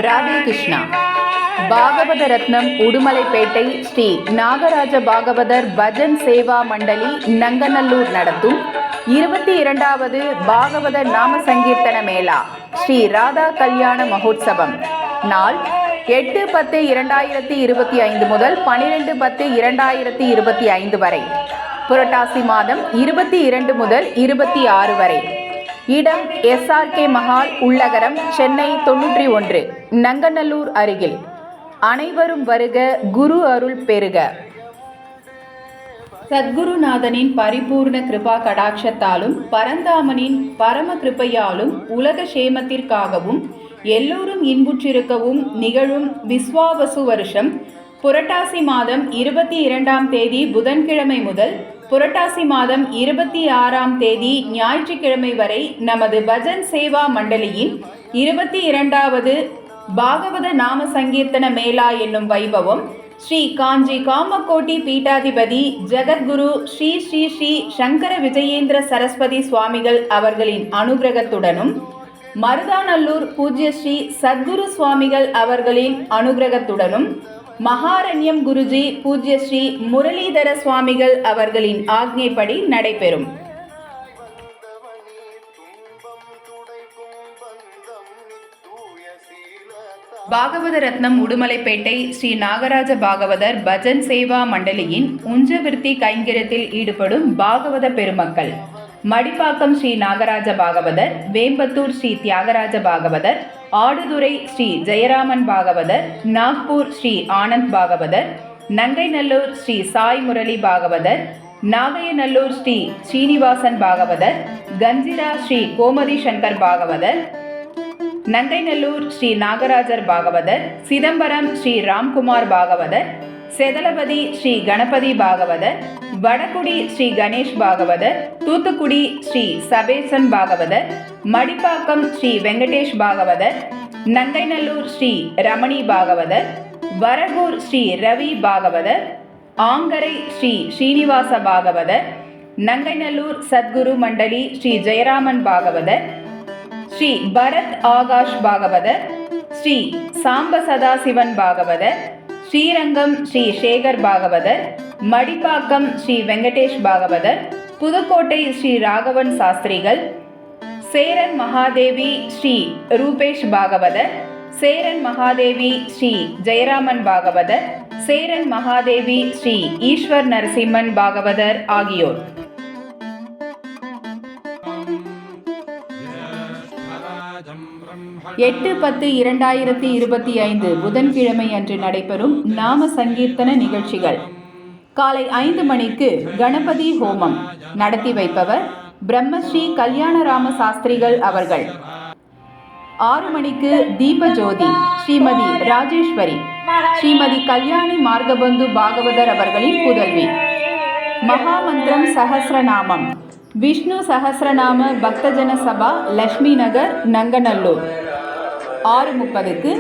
ராதே கிருஷ்ணா. பாகவத ரத்னம் உடுமலைப்பேட்டை ஸ்ரீ நாகராஜ பாகவதர் பஜன் சேவா மண்டலி நங்கநல்லூர் நடத்தும் 22வது பாகவத நாம சங்கீர்த்தன மேளா ஸ்ரீ ராதா கல்யாண மகோத்சவம் நாள் 8-10-2025 முதல் 12-10-2025 வரை, புரட்டாசி மாதம் 22 முதல் 26 வரை. இடம் SRK மஹால், உள்ளகரம், சென்னை 91, நங்கநல்லூர் அருகில். அனைவரும் வருக, குரு அருள் பெறுக. சத்குருநாதனின் பரிபூர்ண கிருபா கடாட்சத்தாலும் பரந்தாமனின் பரம கிருபையாலும் உலக சேமத்திற்காகவும் எல்லோரும் இன்புற்றிருக்கவும் நிகழும் விஸ்வாவசு வருஷம் புரட்டாசி மாதம் 22ஆம் தேதி புதன்கிழமை முதல் புரட்டாசி மாதம் 26ஆம் தேதி ஞாயிற்றுக்கிழமை வரை நமது பஜன் சேவா மண்டலியின் 22வது பாகவத நாம சங்கீர்த்தன மேளா என்னும் வைபவம் ஸ்ரீ காஞ்சி காமகோட்டி பீட்டாதிபதி ஜெகத்குரு ஸ்ரீ ஸ்ரீ ஸ்ரீ சங்கர விஜயேந்திர சரஸ்வதி சுவாமிகள் அவர்களின் அனுகிரகத்துடனும் மருதாநல்லூர் பூஜ்ய ஸ்ரீ சத்குரு சுவாமிகள் அவர்களின் அனுகிரகத்துடனும் மகாரண்யம் குருஜி பூஜ்ய ஸ்ரீ முரளிதர சுவாமிகள் அவர்களின் ஆக்ஞைப்படி நடைபெறும். பாகவத ரத்னம் உடுமலைப்பேட்டை ஸ்ரீ நாகராஜ பாகவதர் பஜன் சேவா மண்டலியின் உஞ்சவிருத்தி கைங்கரியத்தில் ஈடுபடும் பாகவத பெருமக்கள்: மடிப்பாக்கம் ஸ்ரீ நாகராஜ பாகவதர், வேம்பத்தூர் ஸ்ரீ தியாகராஜ பாகவதர், ஆடுதுறை ஸ்ரீ ஜெயராமன் பாகவதர், நாக்பூர் ஸ்ரீ ஆனந்த் பாகவதர், நங்கைநல்லூர் ஸ்ரீ சாய் முரளி பாகவதர், நாகையநல்லூர் ஸ்ரீ ஸ்ரீனிவாசன் பாகவதர், கஞ்சிரா ஸ்ரீ கோமதி சங்கர் பாகவதர், நங்கைநல்லூர் ஸ்ரீ நாகராஜர் பாகவதர், சிதம்பரம் ஸ்ரீ ராம்குமார் பாகவதர், செதலபதி ஸ்ரீ கணபதி பாகவதர், வடகுடி ஸ்ரீ கணேஷ் பாகவதர், தூத்துக்குடி ஸ்ரீ சபேசன் பாகவதர், மடிப்பாக்கம் ஸ்ரீ வெங்கடேஷ் பாகவதர், நங்கைநல்லூர் ஸ்ரீ ரமணி பாகவதர், வரகூர் ஸ்ரீ ரவி பாகவதர், ஆங்கரை ஸ்ரீ ஸ்ரீனிவாச பாகவதர், நங்கைநல்லூர் சத்குரு மண்டலி ஸ்ரீ ஜெயராமன் பாகவதர், ஸ்ரீ பரத் ஆகாஷ் பாகவதர், ஸ்ரீ சாம்ப சதாசிவன் பாகவதர், ஸ்ரீரங்கம் ஸ்ரீ சேகர் பாகவதர், மடிப்பாக்கம் ஸ்ரீ வெங்கடேஷ் பாகவதர், புதுக்கோட்டை ஸ்ரீ ராகவன் சாஸ்திரிகள், சேரன் மகாதேவி ஸ்ரீ ரூபேஷ் பாகவதர், சேரன் மகாதேவி ஸ்ரீ ஜெயராமன் பாகவதர், சேரன் மகாதேவி ஸ்ரீ ஈஸ்வர் நரசிம்மன் பாகவதர் ஆகியோர். 8-10-2025 புதன்கிழமை அன்று நடைபெறும் நாம சங்கீர்த்தன நிகழ்ச்சிகள்: காலை 5 மணிக்கு கணபதி ஹோமம் நடத்தி வைப்பவர் பிரம்மஸ்ரீ கல்யாணராம சாஸ்திரிகள் அவர்கள். 6 மணிக்கு தீப ஜோதி ஸ்ரீமதி ராஜேஸ்வரி ஸ்ரீமதி கல்யாணி மார்கபந்து பாகவதர் அவர்களின் புதல்வி. மகாமந்திரம் சஹஸ்ரநாமம் விஷ்ணு சஹஸ்ரநாம பக்தஜன சபா, லட்சுமி நகர், நங்கநல்லூர். 6:30க்கு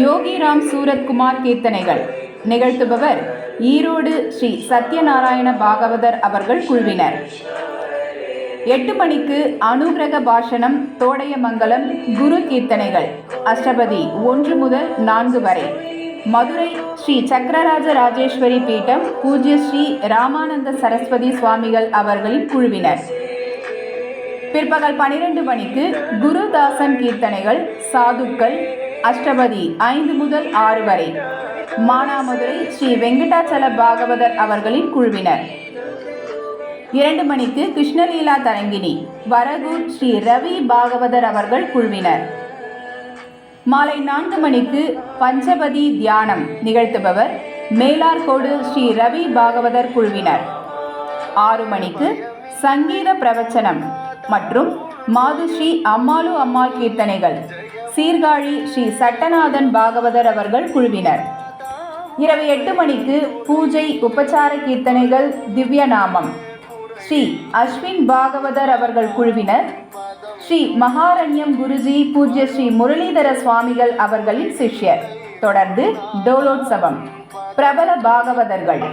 யோகிராம் சூரத்குமார் கீர்த்தனைகள் நிகழ்த்துபவர் ஈரோடு ஸ்ரீ சத்யநாராயண பாகவதர் அவர்கள் குழுவினர். 8 மணிக்கு அனுகிரக பாஷணம் தோடையமங்கலம் குரு கீர்த்தனைகள் அஷ்டபதி 1 முதல் 4 வரை. மதுரை ஸ்ரீ சக்கரராஜ ராஜேஸ்வரி பீட்டம் பூஜ்ய ஸ்ரீ ராமானந்த சரஸ்வதி சுவாமிகள் அவர்களின் குழுவினர். பிற்பகல் 12 மணிக்கு குருதாசன் கீர்த்தனைகள் சாதுக்கள் அஷ்டபதி 5 முதல் 6 வரை. மானாமதுரை ஸ்ரீ வெங்கடாச்சல பாகவதர் அவர்களின் குழுவினர். 2 மணிக்கு கிருஷ்ணலீலா தரங்கிணி வரகூர் ஸ்ரீ ரவி பாகவதர் அவர்கள் குழுவினர். மாலை 4 மணிக்கு பஞ்சபதி தியானம் நிகழ்த்துபவர் மேலார்கோடு ஸ்ரீ ரவி பாகவதர் குழுவினர். 6 மணிக்கு சங்கீத பிரவச்சனம் மற்றும் மாதுஸ்ரீ அம்மாளு அம்மாள் கீர்த்தனைகள் சீர்காழி ஸ்ரீ சட்டநாதன் பாகவதர் அவர்கள் குழுவினர். இரவு 8 மணிக்கு பூஜை உபச்சார கீர்த்தனைகள் திவ்யநாமம் ஸ்ரீ அஸ்வின் பாகவதர் அவர்கள் குழுவினர். ஸ்ரீ மகாரண்யம் குருஜி பூஜ்ய ஸ்ரீ முரளிதர சுவாமிகள் அவர்களின் சிஷ்யர். தொடர்ந்து டோலோத்சவம். பிரபல பாகவதர்கள்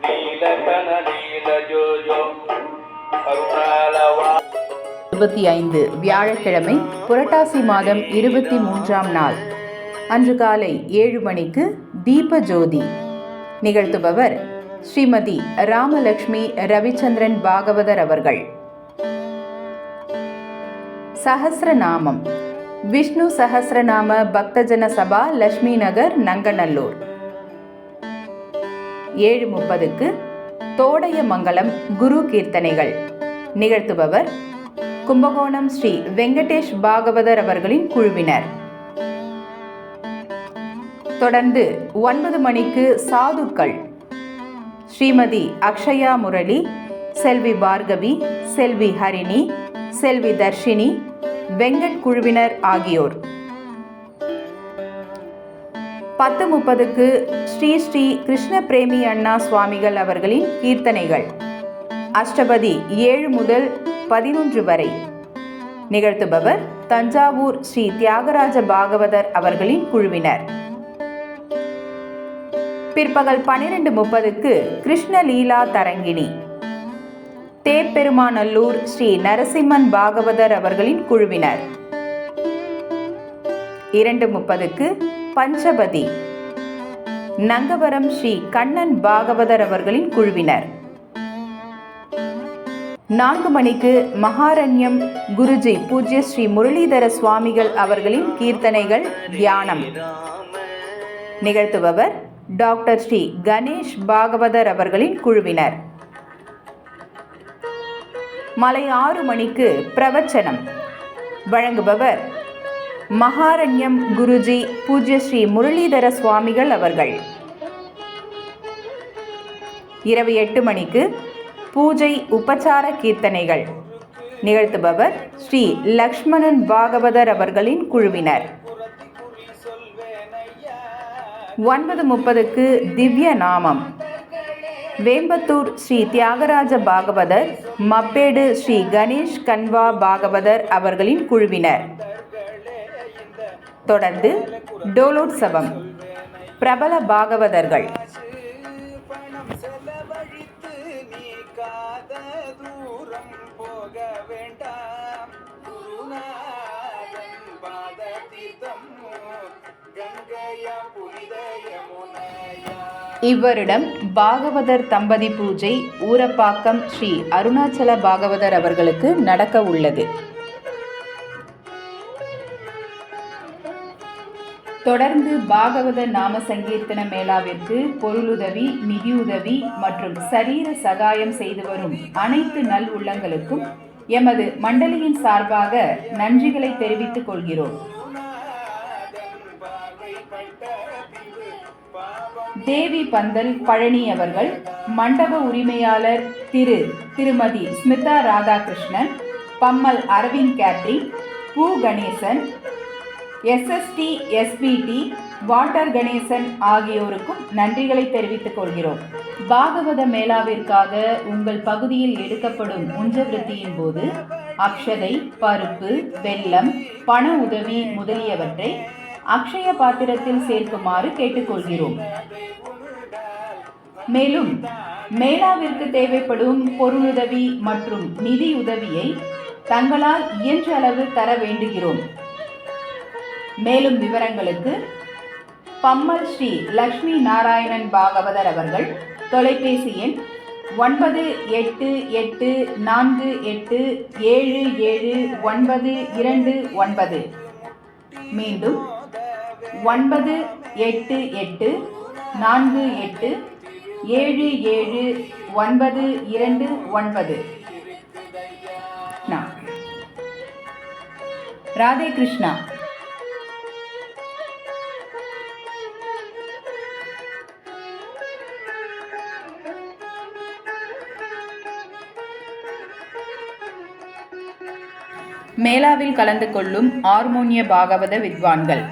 நீலகன நீல ஜோஜோ 25 வியாழக்கிழமை, புரட்டாசி மாதம் 23ஆம் நாள். அன்று காலை 7 மணிக்கு தீப ஜோதி. நிகழ்த்துபவர் ஸ்ரீமதி ராமலட்சுமி ரவிச்சந்திரன் பாகவதர் அவர்கள். சஹஸ்ரநாமம். விஷ்ணு சஹஸ்ரநாம பக்தஜன சபா, லட்சுமி நகர், நங்கநல்லூர். 7:30க்கு தோடையமங்கலம் குரு கீர்த்தனைகள். நிகழ்த்துபவர் கும்பகோணம் ஸ்ரீ வெங்கடேஷ் பாகவதர் அவர்களின் குழுவினர். தொடர்ந்து 9 மணிக்கு சாதுக்கள். ஸ்ரீமதி அக்ஷயா முரளி, செல்வி பார்கவி, செல்வி ஹரிணி, செல்வி தர்ஷினி, வெங்கட் குழுவினர் ஆகியோர். 10:30க்கு ஸ்ரீ ஸ்ரீ கிருஷ்ண பிரேமி அண்ணா சுவாமிகள் அவர்களின் கீர்த்தனைகள். அஷ்டபதி 7 முதல் 11 வரை. நிகழ்த்துபவர் தஞ்சாவூர் ஸ்ரீ தியாகராஜ பாகவதர் அவர்களின் குழுவினர். பிற்பகல் 12:30க்கு கிருஷ்ண லீலா தரங்கிணி. தேப்பெருமாநல்லூர் ஸ்ரீ நரசிம்மன் பாகவதர் அவர்களின் குழுவினர். 2:30க்கு பஞ்சபதி. நங்கவரம் ஸ்ரீ கண்ணன் பாகவதர் அவர்களின் குழுவினர். 4 மணிக்கு மகாரண்யம் குருஜி பூஜ்ய ஸ்ரீ முரளிதர சுவாமிகள் அவர்களின் கீர்த்தனைகள், தியானம். நிகழ்த்துபவர் டாக்டர் ஸ்ரீ கணேஷ் பாகவதர் அவர்களின் குழுவினர். மாலை 6 மணிக்கு பிரவச்சனம். வழங்குபவர் மகாரண்யம் குருஜி பூஜ்ய ஸ்ரீ முரளிதர சுவாமிகள் அவர்கள். இரவு 8 மணிக்கு பூஜை உபச்சார கீர்த்தனைகள். நிகழ்த்துபவர் ஸ்ரீ லக்ஷ்மணன் பாகவதர் அவர்களின் குழுவினர். 9:30க்கு திவ்ய நாமம். வேம்பத்தூர் ஸ்ரீ தியாகராஜ பாகவதர், மப்பேடு ஸ்ரீ கணேஷ் கன்வா பாகவதர் அவர்களின் குழுவினர். தொடர்ந்து டோலோத்சவம். பிரபல பாகவதர்கள். இவ்வருடம் பாகவதர் தம்பதி பூஜை ஊரப்பாக்கம் ஸ்ரீ அருணாச்சல பாகவதர் அவர்களுக்கு நடக்க உள்ளது. தொடர்ந்து பாகவதர் நாம சங்கீர்த்தன மேளாவிற்கு பொருளுதவி, நிதியுதவி மற்றும் சரீர சகாயம் செய்து வரும் அனைத்து நல் உள்ளங்களுக்கும் எமது மண்டலியின் சார்பாக நன்றிகளை தெரிவித்துக் கொள்கிறோம். தேவி பந்தல் பழனி அவர்கள், மண்டப உரிமையாளர் திருமதி ஸ்மிதா ராதாகிருஷ்ணன், பம்மல் அரவிந்த் கேட்ரிங், பூ Ganesan, SST SBT water Ganesan ஆகியோருக்கும் நன்றிகளை தெரிவித்துக் கொள்கிறோம். பாகவத மேளாவிற்காக உங்கள் பகுதியில் எடுக்கப்படும் உஞ்சவிருத்தியின் போது அக்ஷதை, பருப்பு, வெல்லம், பண உதவி முதலியவற்றை அக்ஷய பாத்திரத்தில் சேர்க்குமாறு கேட்டுக்கொள்கிறோம். மேலும் மேளாவிற்கு தேவைப்படும் பொருளுதவி மற்றும் நிதி உதவியை தங்களால் இயன்ற அளவு தர வேண்டுகிறோம். மேலும் விவரங்களுக்கு பம்மல் ஸ்ரீ லட்சுமி நாராயணன் பாகவதர் அவர்கள், தொலைபேசி எண் 9888487729. மீண்டும் 9848487729. ராதே கிருஷ்ணா. மேளாவில் கலந்து கொள்ளும் ஹார்மோனிய பாகவத வித்வான்கள்: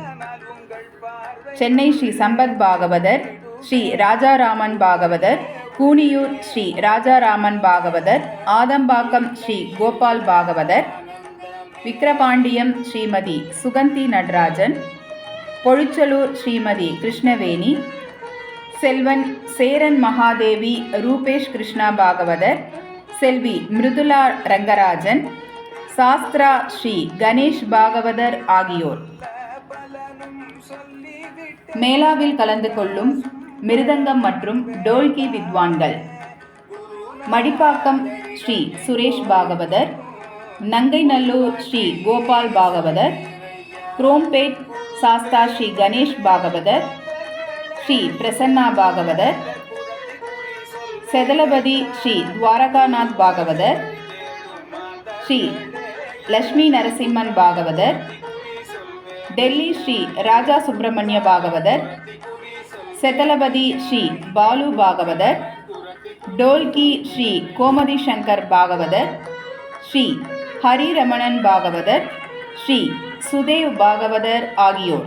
சென்னை ஸ்ரீ சம்பத் பாகவதர், ஸ்ரீ ராஜாராமன் பாகவதர், கூனியூர் ஸ்ரீ ராஜாராமன் பாகவதர், ஆதம்பாக்கம் ஸ்ரீ கோபால் பாகவதர், விக்கிரபாண்டியம் ஸ்ரீமதி சுகந்தி நடராஜன், பொழுச்சலூர் ஸ்ரீமதி கிருஷ்ணவேணி, செல்வன் சேரன் மகாதேவி ரூபேஷ் கிருஷ்ணா பாகவதர், செல்வி மிருதுலா ரங்கராஜன், சாஸ்திரா ஸ்ரீ கணேஷ் பாகவதர் ஆகியோர். மேளாவில் கலந்து கொள்ளும் மிருதங்கம் மற்றும் டோல்கி வித்வான்கள்: மடிப்பாக்கம் ஸ்ரீ சுரேஷ் பாகவதர், நங்கைநல்லூர் ஸ்ரீ கோபால் பாகவதர், குரோம்பேட் சாஸ்தா ஸ்ரீ கணேஷ் பாகவதர், ஸ்ரீ பிரசன்னா பாகவதர், செதலபதி ஸ்ரீ துவாரகாநாத் பாகவதர், ஸ்ரீ லட்சுமி நரசிம்மன் பாகவதர், டெல்லி ஸ்ரீ ராஜா சுப்பிரமணிய பாகவதர், செதலபதி ஸ்ரீ பாலு பாகவதர், டோல்கி ஸ்ரீ கோமதி சங்கர் பாகவதர், ஸ்ரீ ஹரி ரமணன் பாகவதர், ஸ்ரீ சுதேவ் பாகவதர் ஆகியோர்.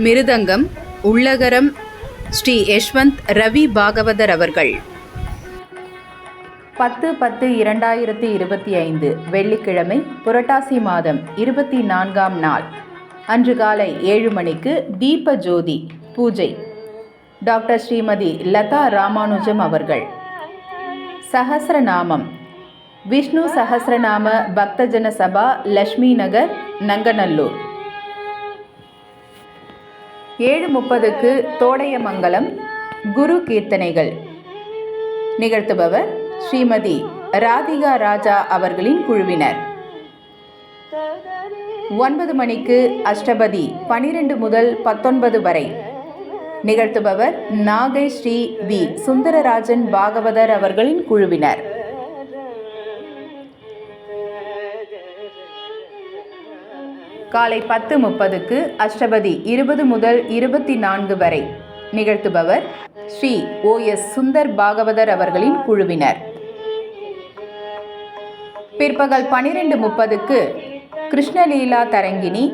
மிருதங்கம் உள்ளகரம் ஸ்ரீ யஷ்வந்த் ரவி பாகவதர் அவர்கள். 10/10/2025 வெள்ளிக்கிழமை, புரட்டாசி மாதம் 24ஆம் நாள் அன்று காலை 7 மணிக்கு தீப ஜோதி பூஜை டாக்டர் ஸ்ரீமதி லதா ராமானுஜம் அவர்கள். சஹஸ்ரநாமம் விஷ்ணு சஹஸ்ரநாம பக்தஜன சபா, லட்சுமி நகர், நங்கநல்லூர். 7:30க்கு தோடையமங்கலம் குரு கீர்த்தனைகள் நிகழ்த்துபவர் ஸ்ரீமதி ராதிகா ராஜா அவர்களின் குழுவினர். 9 மணிக்கு அஷ்டபதி 12 முதல் 19 வரை நிகழ்த்துபவர் நாகை ஸ்ரீ வி சுந்தரராஜன் பாகவதர் அவர்களின் குழுவினர். காலை 10:30க்கு அஷ்டபதி 20 முதல் 24 வரை நிகழ்த்துபவர் ஸ்ரீ OS சுந்தர் பாகவதர் அவர்களின் குழுவினர். பிற்பகல் 12:30க்கு கிருஷ்ணலீலா தரங்கிணி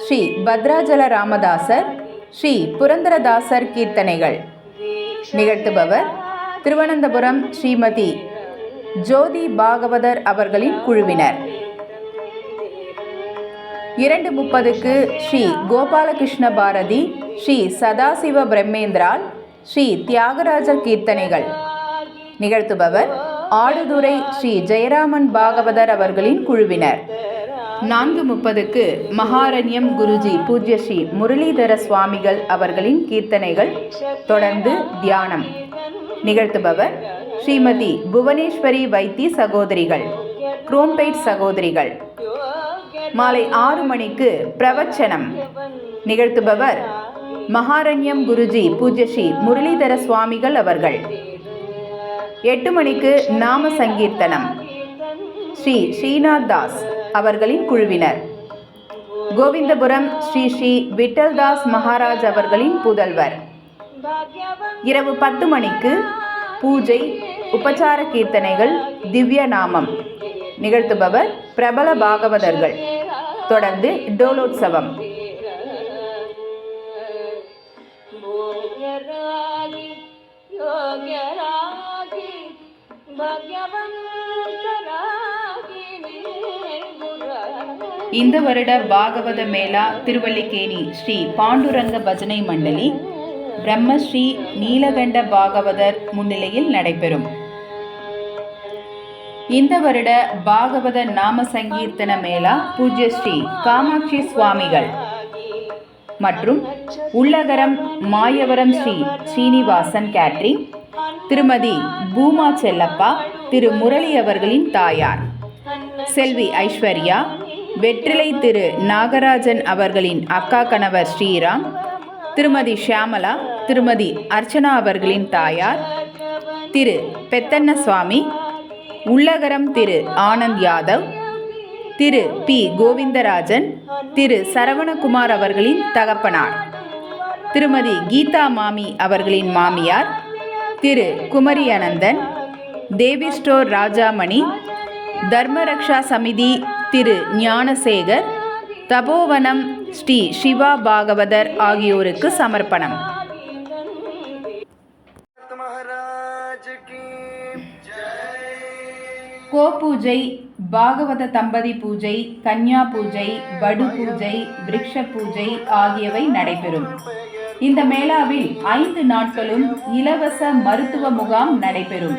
ஸ்ரீ பத்ராஜல ராமதாசர், ஸ்ரீ புரந்தரதாசர் கீர்த்தனைகள் நிகழ்த்துபவர் திருவனந்தபுரம் ஸ்ரீமதி ஜோதி பாகவதர் அவர்களின் குழுவினர். 2:30க்கு ஸ்ரீ கோபாலகிருஷ்ண பாரதி, ஸ்ரீ சதாசிவ பிரம்மேந்திரால், ஸ்ரீ தியாகராஜர் கீர்த்தனைகள் நிகழ்த்துபவர் ஆடுதுறை ஸ்ரீ ஜெயராமன் பாகவதர் அவர்களின் குழுவினர். 4:30க்கு மகாரண்யம் குருஜி பூஜ்ய ஸ்ரீ முரளிதர சுவாமிகள் அவர்களின் கீர்த்தனைகள், தொடர்ந்து தியானம் நிகழ்த்துபவர் ஸ்ரீமதி புவனேஸ்வரி வைத்தி சகோதரிகள், குரோம்பேட் சகோதரிகள். மாலை 6 மணிக்கு பிரவச்சனம் நிகழ்த்துபவர் மகாரண்யம் குருஜி பூஜ்ய ஸ்ரீ முரளிதர சுவாமிகள் அவர்கள். 8 மணிக்கு நாம சங்கீர்த்தனம் ஸ்ரீ ஸ்ரீநாத் தாஸ் அவர்களின் குழுவினர். கோவிந்தபுரம் ஸ்ரீ ஸ்ரீ விட்டல்தாஸ் மகாராஜ் அவர்களின் புதல்வர். இரவு 10 மணிக்கு பூஜை, உபச்சார கீர்த்தனைகள், திவ்ய நாமம் நிகழ்த்துபவர் பிரபல பாகவதர்கள். தொடர்ந்து டோலோத்சவம். இந்த வருட பாகவத மேளா திருவல்லிக்கேணி ஸ்ரீ பாண்டுரங்க பஜனை மண்டலி பிரம்மஸ்ரீ நீலகண்ட பாகவதர் முன்னிலையில் நடைபெறும். இந்த வருட பாகவத நாம சங்கீர்த்தன மேளா பூஜ்ய ஸ்ரீ காமாட்சி சுவாமிகள் மற்றும் உள்ளகரம் மாயவரம் ஸ்ரீ ஸ்ரீனிவாசன் கேட்ரிங், திருமதி பூமா செல்லப்பா, திரு முரளி அவர்களின் தாயார் செல்வி ஐஸ்வர்யா, வெற்றிலை திரு நாகராஜன் அவர்களின் அக்கா கணவர் ஸ்ரீராம், திருமதி ஷியாமலா, திருமதி அர்ச்சனா அவர்களின் தாயார் திரு பெத்தண்ண சுவாமி, உள்ளகரம் திரு ஆனந்த் யாதவ், திரு பி கோவிந்தராஜன், திரு சரவணகுமார் அவர்களின் தகப்பனார், திருமதி கீதா மாமி அவர்களின் மாமியார், திரு குமரி அனந்தன், தேவி ஸ்டோர் ராஜாமணி, தர்மரக்ஷா சமிதி திரு ஞானசேகர், தபோவனம் ஸ்ரீ சிவா பாகவதர் ஆகியோருக்கு சமர்ப்பணம். கோபூஜை, பாகவத தம்பதி பூஜை, கன்யா பூஜை, வடு பூஜை, விருக்ஷ பூஜை ஆகியவை நடைபெறும். இந்த மேளாவில் 5 நாட்களும் இலவச மருத்துவ முகாம் நடைபெறும்.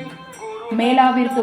மேளாவிற்கு